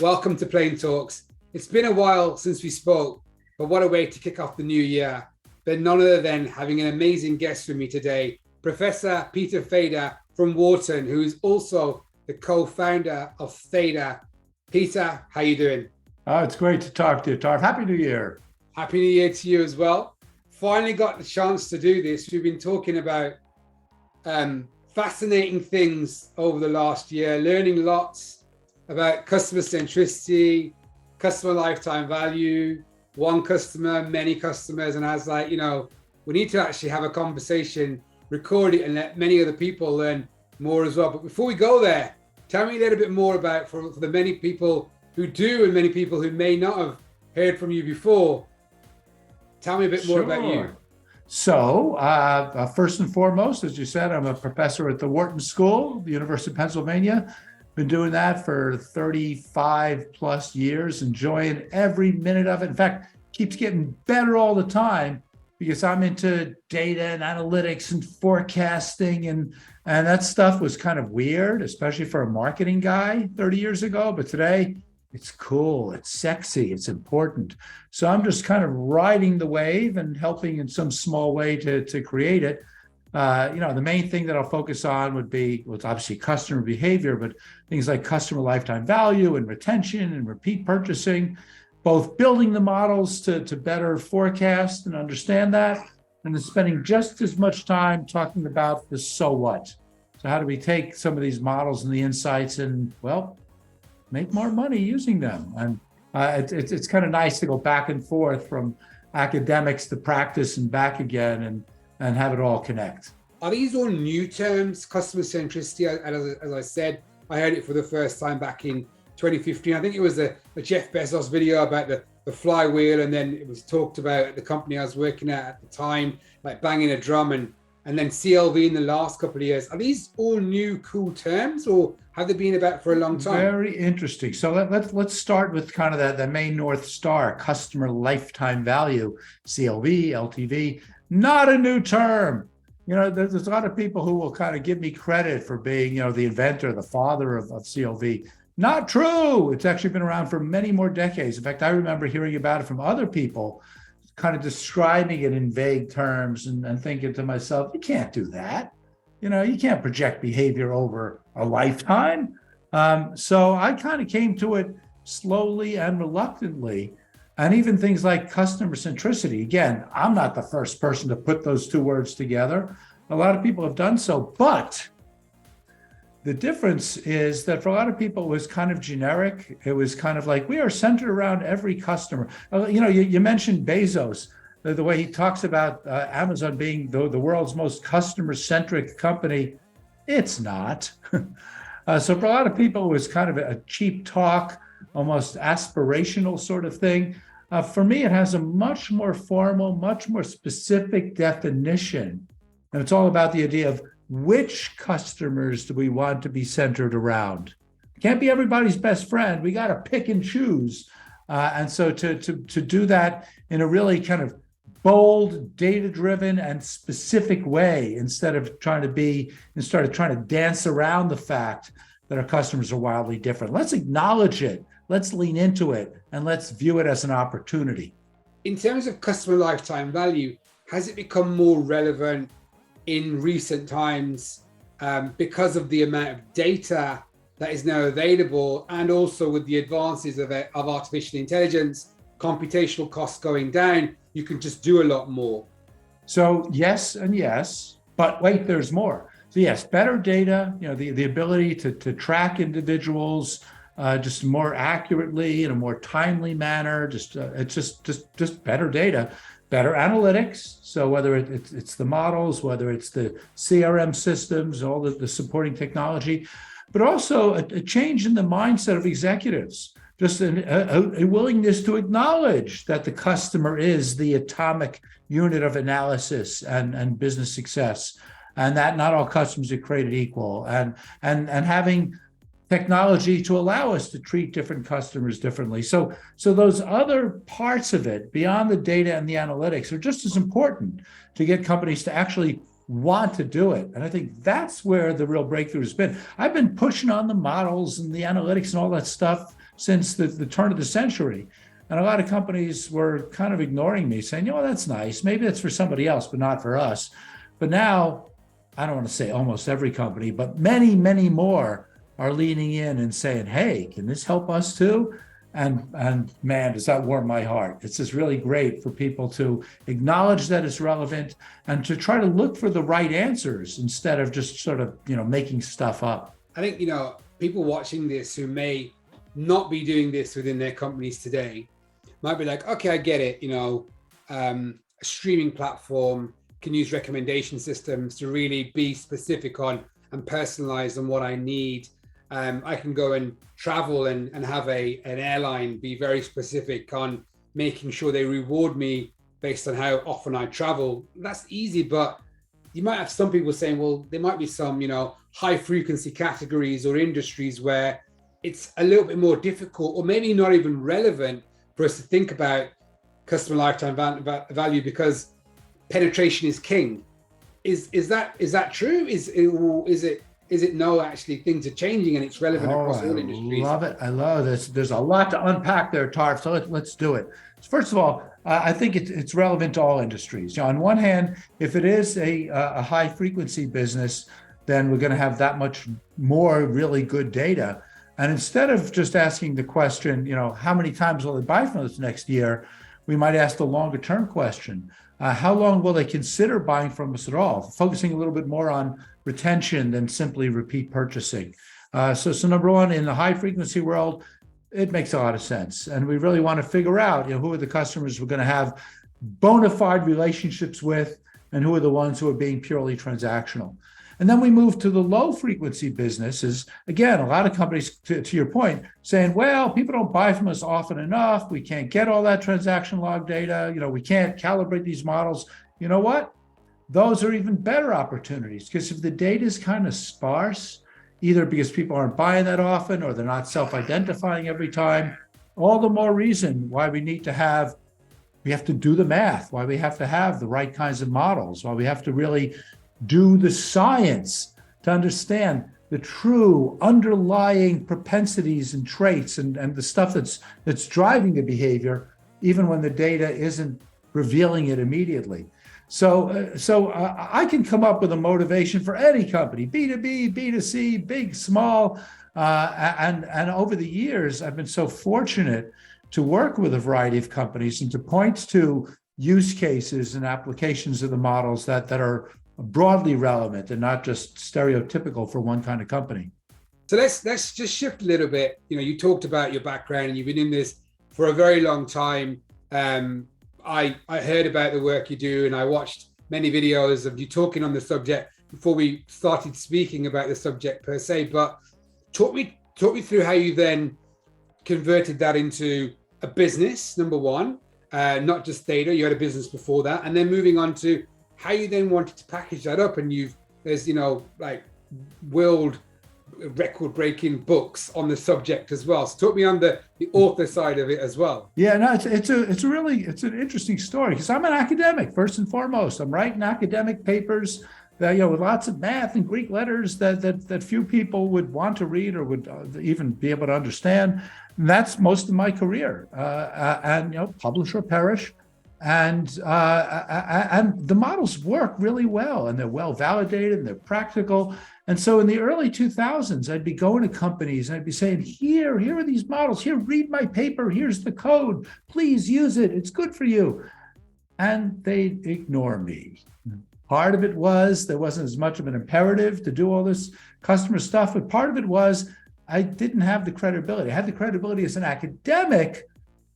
Welcome to Plaintalks. It's been a while since we spoke, but what a way to kick off the new year. But none other than having an amazing guest with me today, Professor Peter Fader from Wharton, who's also the co-founder of Theta. Peter, how you doing? Oh, it's great to talk to you, Todd. Happy New Year. Happy New Year to you as well. Finally got the chance to do this. We've been talking about fascinating things over the last year, learning lots about customer centricity, customer lifetime value, one customer, many customers. And I was like, we need to actually have a conversation, record it, and let many other people learn more as well. But before we go there, tell me a little bit more about, for the many people who do and many people who may not have heard from you before, tell me a bit more about you. So first and foremost, as you said, I'm a professor at the Wharton School, the University of Pennsylvania. Been doing that for 35 plus years, enjoying every minute of it. In fact, keeps getting better all the time because I'm into data and analytics and forecasting, and that stuff was kind of weird, especially for a marketing guy 30 years ago. But today, it's cool, it's sexy, it's important. So I'm just kind of riding the wave and helping in some small way to create it. The main thing that I'll focus on would be, well, it's obviously customer behavior, but things like customer lifetime value and retention and repeat purchasing, both building the models to better forecast and understand that, and then spending just as much time talking about the so what. So how do we take some of these models and the insights and, well, make more money using them? And it's kind of nice to go back and forth from academics to practice and back again and have it all connect. Are these all new terms, customer centricity? As I said, I heard it for the first time back in 2015. I think it was the Jeff Bezos video about the flywheel, and then it was talked about at the company I was working at the time, like banging a drum, and then CLV in the last couple of years. Are these all new cool terms, or have they been about for a long time? Very interesting. So let's start with kind of the main North Star, customer lifetime value, CLV, LTV. Not a new term. There's a lot of people who will kind of give me credit for being, the inventor, the father of CLV. Not true. It's actually been around for many more decades. In fact, I remember hearing about it from other people, kind of describing it in vague terms and thinking to myself, you can't do that. You can't project behavior over a lifetime. So I kind of came to it slowly and reluctantly. And even things like customer centricity. Again, I'm not the first person to put those two words together. A lot of people have done so, but the difference is that for a lot of people, it was kind of generic. It was kind of like, we are centered around every customer. You mentioned Bezos, the way he talks about Amazon being the world's most customer-centric company. It's not. So for a lot of people, it was kind of a cheap talk, almost aspirational sort of thing. For me, it has a much more formal, much more specific definition. And it's all about the idea of which customers do we want to be centered around. Can't be everybody's best friend. We got to pick and choose. And so to do that in a really kind of bold, data-driven, and specific way, instead of trying to dance around the fact that our customers are wildly different. Let's acknowledge it. Let's lean into it, and let's view it as an opportunity. In terms of customer lifetime value, has it become more relevant in recent times because of the amount of data that is now available, and also with the advances of artificial intelligence, computational costs going down, you can just do a lot more? So yes and yes, but wait, there's more. So yes, better data, the ability to track individuals just more accurately in a more timely manner. It's just better data, better analytics. So whether it's the models, whether it's the CRM systems, all the supporting technology, but also a change in the mindset of executives. Just a willingness to acknowledge that the customer is the atomic unit of analysis and business success, and that not all customers are created equal, and having technology to allow us to treat different customers differently. So those other parts of it, beyond the data and the analytics, are just as important to get companies to actually want to do it. And I think that's where the real breakthrough has been. I've been pushing on the models and the analytics and all that stuff since the turn of the century. And a lot of companies were kind of ignoring me, saying, that's nice. Maybe that's for somebody else, but not for us. But now, I don't want to say almost every company, but many, many more are leaning in and saying, hey, can this help us too? And man, does that warm my heart. It's just really great for people to acknowledge that it's relevant and to try to look for the right answers instead of just sort of, making stuff up. I think, people watching this who may not be doing this within their companies today might be like, okay, I get it. A streaming platform can use recommendation systems to really be specific on and personalize on what I need. I can go and travel and have an airline be very specific on making sure they reward me based on how often I travel. That's easy, but you might have some people saying, well, there might be some, high frequency categories or industries where it's a little bit more difficult or maybe not even relevant for us to think about customer lifetime value because penetration is king. Is that true? Is it no, actually things are changing and it's relevant across all industries? I love this. There's a lot to unpack there, Tarf. So let's do it. First of all, I think it's relevant to all industries. On one hand, if it is a high frequency business, then we're going to have that much more really good data. And instead of just asking the question, how many times will they buy from us next year, we might ask the longer term question. How long will they consider buying from us at all? Focusing a little bit more on retention than simply repeat purchasing. So number one, in the high frequency world, it makes a lot of sense. And we really want to figure out, who are the customers we're going to have bona fide relationships with and who are the ones who are being purely transactional. And then we move to the low frequency businesses. Again, a lot of companies, to your point, saying, well, people don't buy from us often enough. We can't get all that transaction log data. We can't calibrate these models. You know what? Those are even better opportunities because if the data is kind of sparse, either because people aren't buying that often or they're not self-identifying every time, all the more reason why we have to do the math, why we have to have the right kinds of models, why we have to really do the science to understand the true underlying propensities and traits and the stuff that's driving the behavior, even when the data isn't revealing it immediately. So I can come up with a motivation for any company, B2B, B2C, big, small, and over the years, I've been so fortunate to work with a variety of companies and to point to use cases and applications of the models that are broadly relevant and not just stereotypical for one kind of company. So let's just shift a little bit. You talked about your background and you've been in this for a very long time. I heard about the work you do and I watched many videos of you talking on the subject before we started speaking about the subject per se. But talk me through how you then converted that into a business, number one, not just data. You had a business before that, and then moving on to how you then wanted to package that up, and there's like world record-breaking books on the subject as well. So talk me on the author side of it as well. Yeah, no, it's an interesting story because I'm an academic first and foremost. I'm writing academic papers that with lots of math and Greek letters that few people would want to read or would even be able to understand. And that's most of my career. And publish or perish. And the models work really well, and they're well validated, and they're practical. And so in the early 2000s, I'd be going to companies and I'd be saying, here are these models. Here, read my paper. Here's the code. Please use it. It's good for you. And they'd ignore me. Part of it was there wasn't as much of an imperative to do all this customer stuff, but part of it was I didn't have the credibility. I had the credibility as an academic,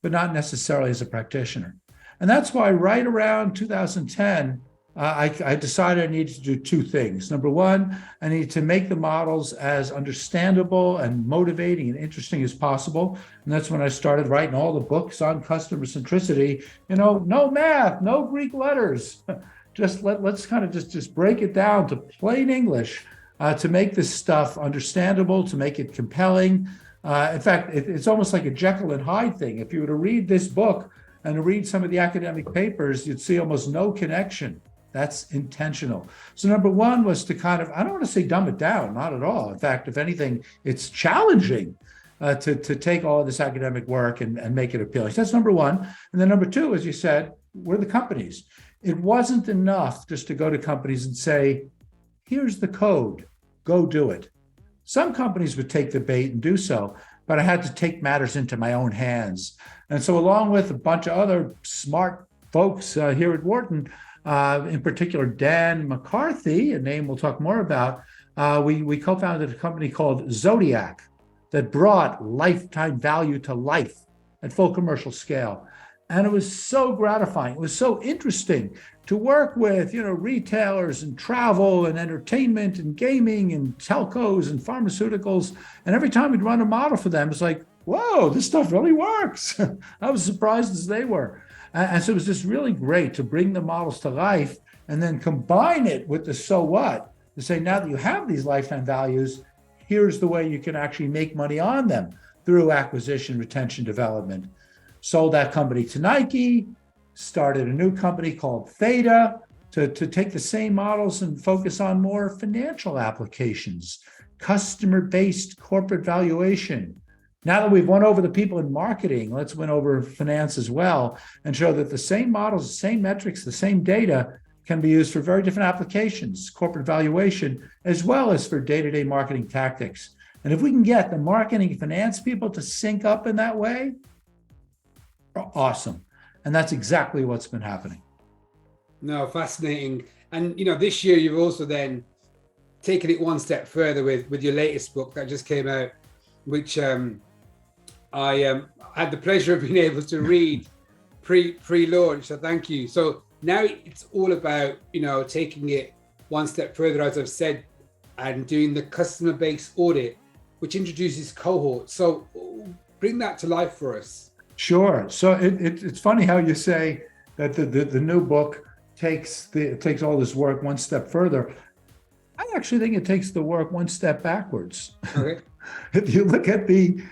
but not necessarily as a practitioner. And that's why right around 2010, I decided I needed to do two things. Number one, I needed to make the models as understandable and motivating and interesting as possible. And that's when I started writing all the books on customer centricity. No math, no Greek letters. Just let's kind of just break it down to plain English to make this stuff understandable, to make it compelling. In fact, it's almost like a Jekyll and Hyde thing. If you were to read this book and to read some of the academic papers, you'd see almost no connection That's intentional. So number one was to kind of, I don't want to say dumb it down, not at all. In fact, if anything, it's challenging to take all of this academic work and make it appealing. So that's number one. And then number two, as you said, we're the companies. It wasn't enough just to go to companies and say, here's the code, go do it. Some companies would take the bait and do so, but I had to take matters into my own hands. And so along with a bunch of other smart folks here at Wharton, in particular, Dan McCarthy, a name we'll talk more about, we co-founded a company called Zodiac that brought lifetime value to life at full commercial scale. And it was so gratifying. It was so interesting to work with, retailers and travel and entertainment and gaming and telcos and pharmaceuticals. And every time we'd run a model for them, it's like, whoa, this stuff really works. I was surprised as they were. And so it was just really great to bring the models to life and then combine it with the so what, to say, now that you have these lifetime values, here's the way you can actually make money on them through acquisition, retention, development. Sold that company to Nike, started a new company called Theta to take the same models and focus on more financial applications, customer-based corporate valuation. Now that we've won over the people in marketing, let's win over finance as well and show that the same models, the same metrics, the same data can be used for very different applications, corporate valuation, as well as for day-to-day marketing tactics. And if we can get the marketing and finance people to sync up in that way, awesome. And that's exactly what's been happening. No, fascinating. And, this year you've also then taken it one step further with your latest book that just came out, which I had the pleasure of being able to read pre-launch. So thank you. So now it's all about, taking it one step further, as I've said, and doing the customer-based audit, which introduces cohorts. So bring that to life for us. Sure. So it's funny how you say that the new book takes all this work one step further. I actually think it takes the work one step backwards. Okay. If you look at the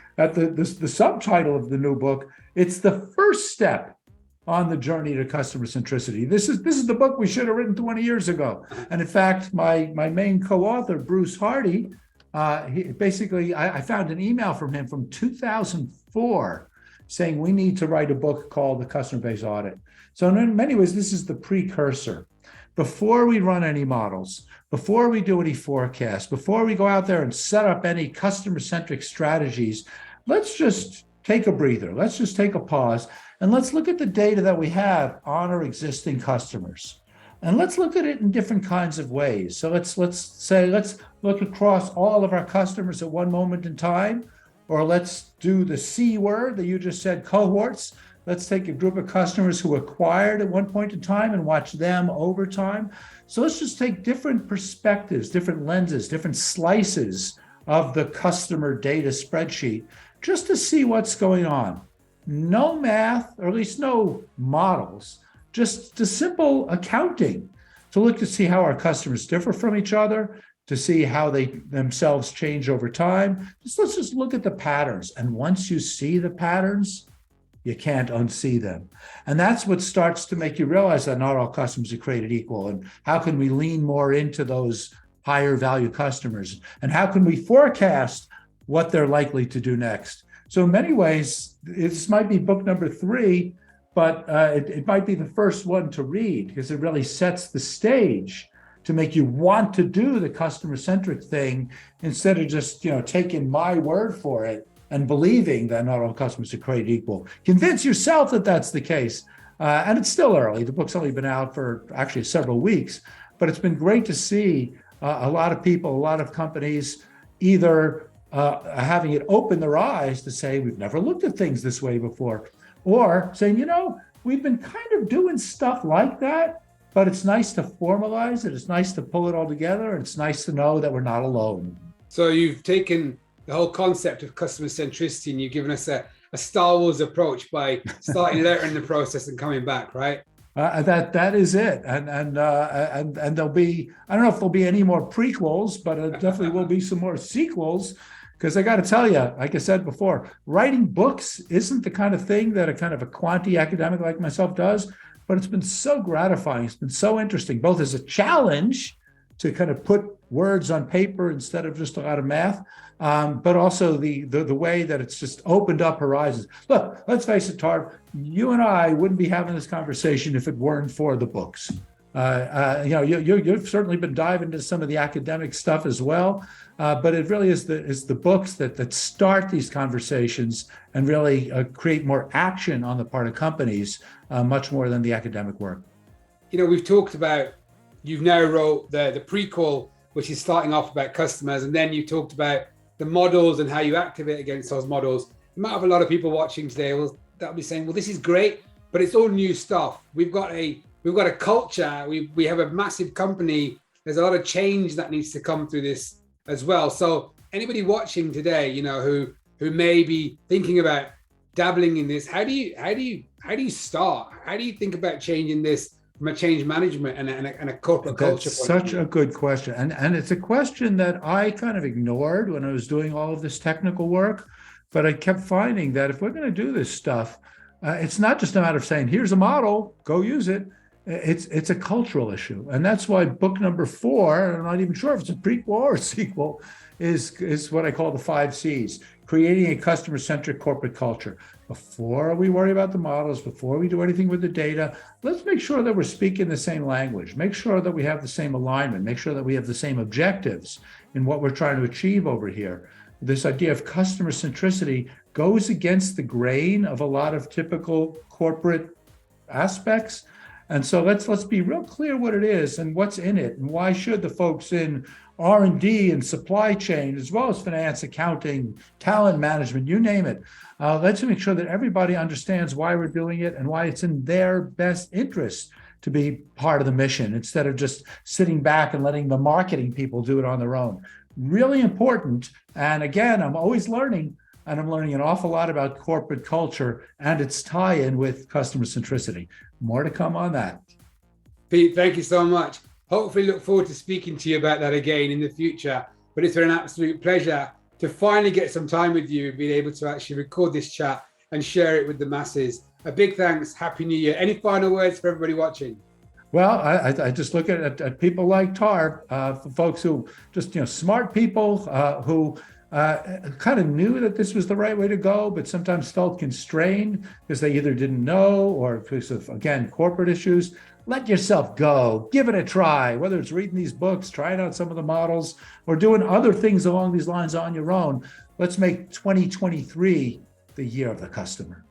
subtitle of the new book, it's the first step on the journey to customer centricity. This is the book we should have written 20 years ago. And in fact, my main co-author, Bruce Hardy, I found an email from him from 2004 saying we need to write a book called The Customer-Based Audit. So in many ways, this is the precursor. Before we run any models, before we do any forecasts, before we go out there and set up any customer-centric strategies, let's just take a breather. Let's just take a pause and let's look at the data that we have on our existing customers. And let's look at it in different kinds of ways. So let's look across all of our customers at one moment in time, or let's do the C word that you just said, cohorts. Let's take a group of customers who acquired at one point in time and watch them over time. So let's just take different perspectives, different lenses, different slices of the customer data spreadsheet just to see what's going on. No math, or at least no models, just the simple accounting to look to see how our customers differ from each other, to see how they themselves change over time. Let's just look at the patterns. And once you see the patterns, you can't unsee them. And that's what starts to make you realize that not all customers are created equal. And how can we lean more into those higher value customers? And how can we forecast what they're likely to do next? So in many ways, this might be book number 3, but it might be the first one to read because it really sets the stage to make you want to do the customer-centric thing instead of just, taking my word for it and believing that not all customers are created equal. Convince yourself that that's the case. And it's still early. The book's only been out for actually several weeks, but it's been great to see a lot of people, a lot of companies either having it open their eyes to say, we've never looked at things this way before, or saying, we've been kind of doing stuff like that, but it's nice to formalize it. It's nice to pull it all together. And it's nice to know that we're not alone. So you've taken the whole concept of customer centricity and you've given us a Star Wars approach by starting later in the process and coming back, right? That is it. And there'll be, I don't know if there'll be any more prequels, but definitely will be some more sequels. Because I got to tell you, like I said before, writing books isn't the kind of thing that a kind of a quantity academic like myself does. but it's been so gratifying. It's been so interesting, both as a challenge to kind of put words on paper instead of just a lot of math, but also the way that it's just opened up horizons. Look, let's face it, Tarv, you and I wouldn't be having this conversation if it weren't for the books. You've certainly been diving into some of the academic stuff as well, but it really is the books that start these conversations and really create more action on the part of companies, much more than the academic work. We've talked about, you've now wrote the prequel, which is starting off about customers, and then you talked about the models and how you activate against those models. You might have a lot of people watching today that'll be saying, well, this is great, but it's all new stuff. We've got a culture, we have a massive company. There's a lot of change that needs to come through this as well. So anybody watching today, who may be thinking about dabbling in this, how do you start? How do you think about changing this from a change management and a corporate culture? That's such a good question. And it's a question that I kind of ignored when I was doing all of this technical work, but I kept finding that if we're going to do this stuff, it's not just a matter of saying, here's a model, go use it. It's a cultural issue. And that's why book number 4, I'm not even sure if it's a prequel or a sequel, is what I call the 5 C's, creating a customer-centric corporate culture. Before we worry about the models, before we do anything with the data, let's make sure that we're speaking the same language, make sure that we have the same alignment, make sure that we have the same objectives in what we're trying to achieve over here. This idea of customer centricity goes against the grain of a lot of typical corporate aspects. And so let's be real clear what it is and what's in it, and why should the folks in R&D and supply chain, as well as finance, accounting, talent management, you name it. Let's make sure that everybody understands why we're doing it and why it's in their best interest to be part of the mission, instead of just sitting back and letting the marketing people do it on their own. Really important. And again, I'm always learning, and I'm learning an awful lot about corporate culture and its tie-in with customer centricity. More to come on that. Pete, thank you so much. Hopefully look forward to speaking to you about that again in the future. But it's been an absolute pleasure to finally get some time with you, being able to actually record this chat and share it with the masses. A big thanks. Happy New Year. Any final words for everybody watching? Well, I just look at people like Tarv, folks who just, smart people who kind of knew that this was the right way to go, but sometimes felt constrained because they either didn't know or because of, again, corporate issues. Let yourself go, give it a try, whether it's reading these books, trying out some of the models, or doing other things along these lines on your own. Let's make 2023 the year of the customer.